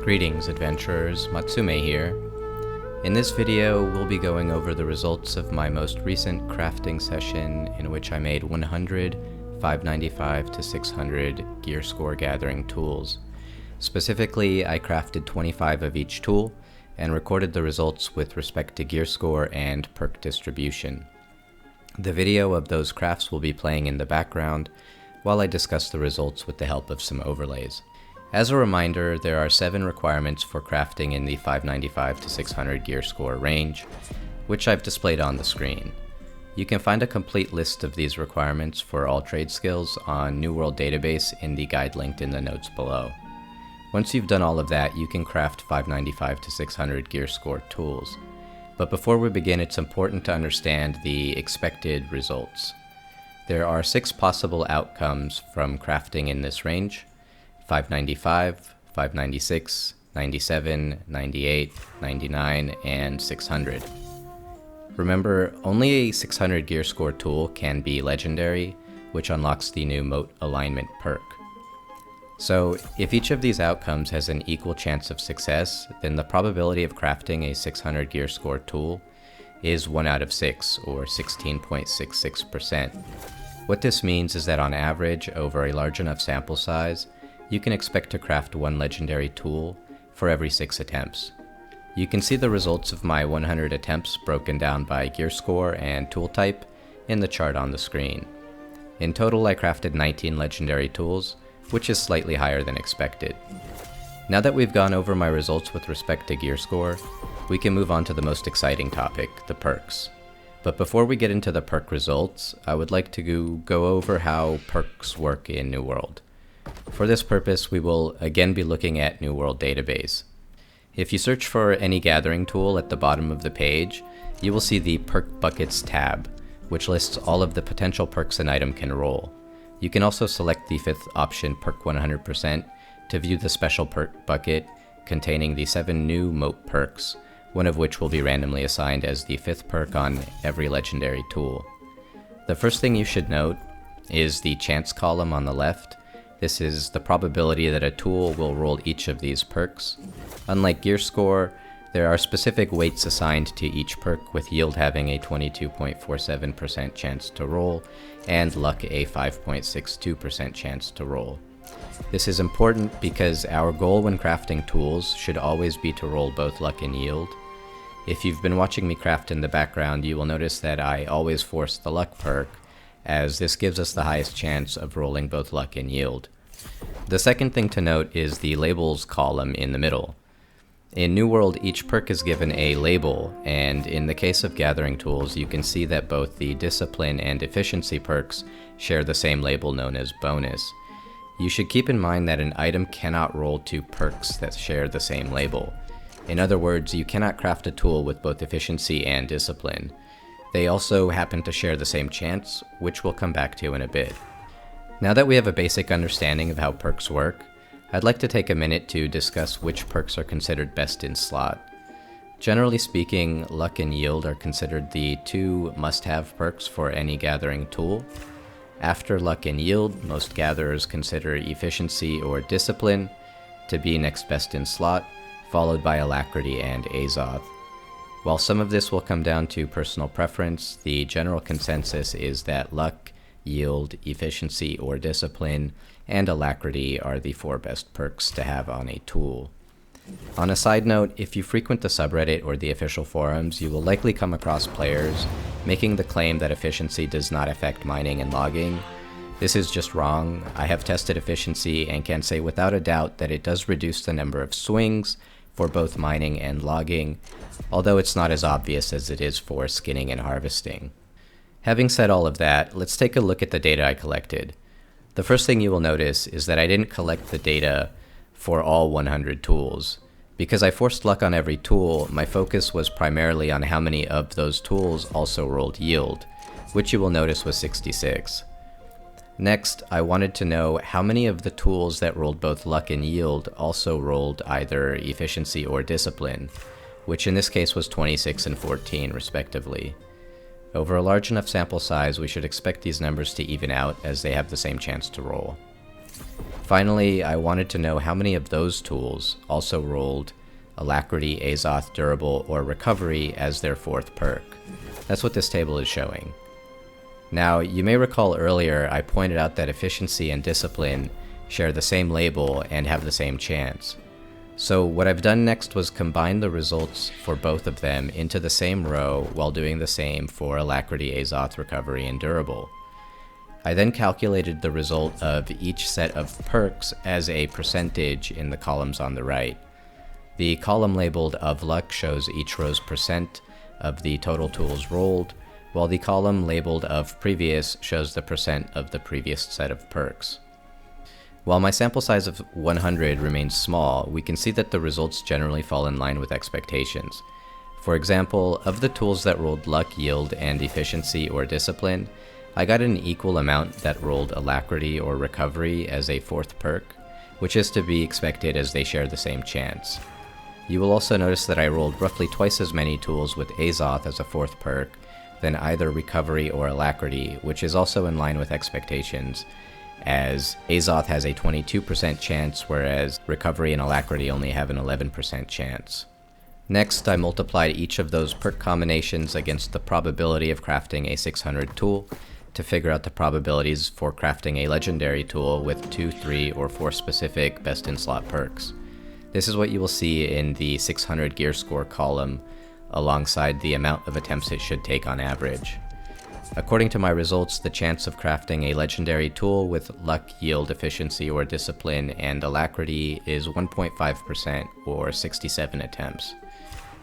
Greetings adventurers, Matsume here. In this video, we'll be going over the results of my most recent crafting session in which I made 100 595 to 600 gear score gathering tools. Specifically, I crafted 25 of each tool and recorded the results with respect to gear score and perk distribution. The video of those crafts will be playing in the background while I discuss the results with the help of some overlays. As a reminder, there are 7 requirements for crafting in the 595 to 600 gear score range, which I've displayed on the screen. You can find a complete list of these requirements for all trade skills on New World Database in the guide linked in the notes below. Once you've done all of that, you can craft 595 to 600 gear score tools. But before we begin, it's important to understand the expected results. There are 6 possible outcomes from crafting in this range: 595, 596, 97, 98, 99, and 600. Remember, only a 600 gear score tool can be legendary, which unlocks the new Moat Alignment perk. So, if each of these outcomes has an equal chance of success, then the probability of crafting a 600 gear score tool is 1 out of 6, or 16.66%. What this means is that on average, over a large enough sample size, you can expect to craft 1 legendary tool for every 6 attempts. You can see the results of my 100 attempts broken down by gear score and tool type in the chart on the screen. In total, I crafted 19 legendary tools, which is slightly higher than expected. Now that we've gone over my results with respect to gear score, we can move on to the most exciting topic, the perks. But before we get into the perk results, I would like to go over how perks work in New World. For this purpose, we will again be looking at New World Database. If you search for any gathering tool at the bottom of the page, you will see the Perk Buckets tab, which lists all of the potential perks an item can roll. You can also select the 5th option, Perk 100%, to view the special perk bucket containing the 7 new Moat perks, one of which will be randomly assigned as the 5th perk on every legendary tool. The first thing you should note is the chance column on the left. This is the probability that a tool will roll each of these perks. Unlike gear score, there are specific weights assigned to each perk, with yield having a 22.47% chance to roll, and luck a 5.62% chance to roll. This is important because our goal when crafting tools should always be to roll both luck and yield. If you've been watching me craft in the background, you will notice that I always force the luck perk, as this gives us the highest chance of rolling both luck and yield. The second thing to note is the labels column in the middle. In New World, each perk is given a label, and in the case of gathering tools, you can see that both the discipline and efficiency perks share the same label known as bonus. You should keep in mind that an item cannot roll 2 perks that share the same label. In other words, you cannot craft a tool with both efficiency and discipline. They also happen to share the same chance, which we'll come back to in a bit. Now that we have a basic understanding of how perks work, I'd like to take a minute to discuss which perks are considered best in slot. Generally speaking, luck and yield are considered the 2 must-have perks for any gathering tool. After luck and yield, most gatherers consider efficiency or discipline to be next best in slot, followed by alacrity and Azoth. While some of this will come down to personal preference, the general consensus is that luck, yield, efficiency or discipline, and alacrity are the 4 best perks to have on a tool. On a side note, if you frequent the subreddit or the official forums, you will likely come across players making the claim that efficiency does not affect mining and logging. This is just wrong. I have tested efficiency and can say without a doubt that it does reduce the number of swings for both mining and logging, although it's not as obvious as it is for skinning and harvesting. Having said all of that, let's take a look at the data I collected. The first thing you will notice is that I didn't collect the data for all 100 tools. Because I forced luck on every tool, my focus was primarily on how many of those tools also rolled yield, which you will notice was 66. Next, I wanted to know how many of the tools that rolled both luck and yield also rolled either efficiency or discipline, which in this case was 26 and 14 respectively. Over a large enough sample size, we should expect these numbers to even out as they have the same chance to roll. Finally, I wanted to know how many of those tools also rolled Alacrity, Azoth, Durable, or Recovery as their fourth perk. That's what this table is showing. Now, you may recall earlier I pointed out that Efficiency and Discipline share the same label and have the same chance. So what I've done next was combine the results for both of them into the same row while doing the same for Alacrity, Azoth, Recovery, and Durable. I then calculated the result of each set of perks as a percentage in the columns on the right. The column labeled of luck shows each row's percent of the total tools rolled, while the column labeled of previous shows the percent of the previous set of perks. While my sample size of 100 remains small, we can see that the results generally fall in line with expectations. For example, of the tools that rolled luck, yield, and efficiency or discipline, I got an equal amount that rolled Alacrity or Recovery as a fourth perk, which is to be expected as they share the same chance. You will also notice that I rolled roughly twice as many tools with Azoth as a fourth perk than either Recovery or Alacrity, which is also in line with expectations, as Azoth has a 22% chance, whereas Recovery and Alacrity only have an 11% chance. Next, I multiplied each of those perk combinations against the probability of crafting a 600 tool to figure out the probabilities for crafting a legendary tool with 2, 3, or 4 specific best-in-slot perks. This is what you will see in the 600 gear score column, alongside the amount of attempts it should take on average. According to my results, the chance of crafting a legendary tool with luck, yield, efficiency, or discipline and alacrity is 1.5%, or 67 attempts.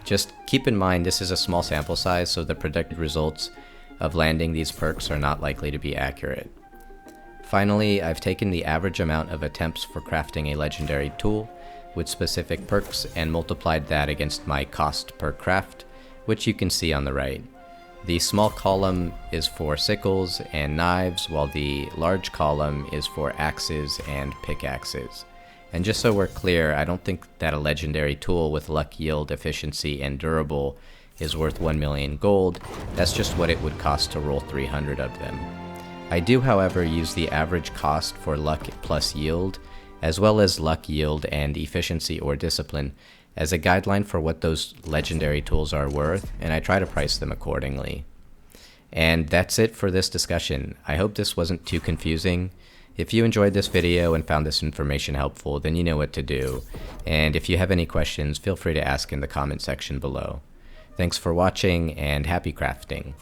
Just keep in mind this is a small sample size, so the predicted results of landing these perks are not likely to be accurate. Finally, I've taken the average amount of attempts for crafting a legendary tool with specific perks and multiplied that against my cost per craft, which you can see on the right. The small column is for sickles and knives, while the large column is for axes and pickaxes. And just so we're clear, I don't think that a legendary tool with luck, yield, efficiency, and durable is worth 1 million gold. That's just what it would cost to roll 300 of them. I do, however, use the average cost for luck plus yield, as well as luck, yield, and efficiency or discipline, as a guideline for what those legendary tools are worth, and I try to price them accordingly. And that's it for this discussion. I hope this wasn't too confusing. If you enjoyed this video and found this information helpful, then you know what to do. And if you have any questions, feel free to ask in the comment section below. Thanks for watching, and happy crafting.